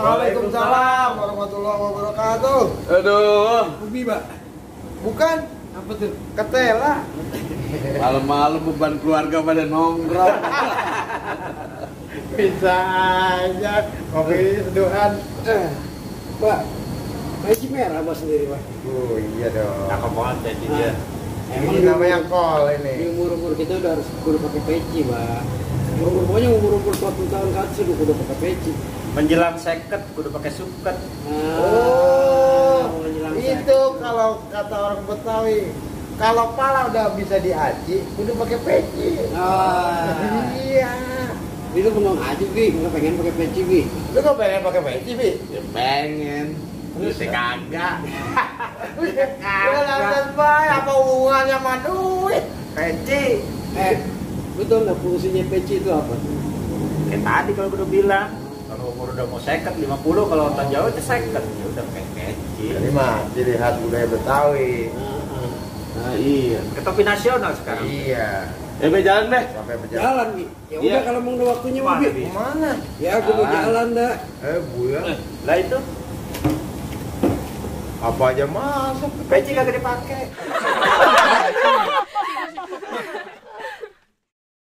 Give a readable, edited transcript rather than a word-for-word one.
Waalaikumsalam warahmatullahi wabarakatuh. Aduh, Ubi, Pak. Bukan Apa tuh? ketela. malam-malam beban keluarga pada nongkrong. Bisa aja kopi seduhan. Pak, peci merah Pak sendiri, Pak. Oh iya dong. Cakep banget jadi dia. Ini namanya kol Di ini. umur-umur kita udah harus kudu pakai peci, Pak. Pokoknya umur-umur 40 tahun ke atas udah pakai peci. Menjelang seket kudu pakai suket. Menjelang Itu kalau kata orang Betawi, kalau pala udah bisa diaji, udah pakai peci. Iya. Ini lu ngomong aja, Bi, nggak pengen pakai peci, Bi. Lu kok pengen pakai peci, Bi? Ya pengen. Terus kagak. Ya lantas baik, apa hubungannya sama duit? Peci. Lu tau nggak fungsinya peci itu apa? Kayak tadi kalau gue udah bilang, kalau umur udah mau seket 50, kalau orang jauh itu seket. Ya udah pakai peci. Jadi mah ciri khas budaya Betawi. Nah, iya. Ke topi nasional sekarang. Iya. Be jalan deh. Sampai berjalan. Jalan, Bi. Ya udah Iya. kalau mau udah waktunya, Mana, Bi. Bi? Kemana? Ya, aku mau jalan dah. Buya. Lah itu Apa aja masuk. peci kagak dipakai.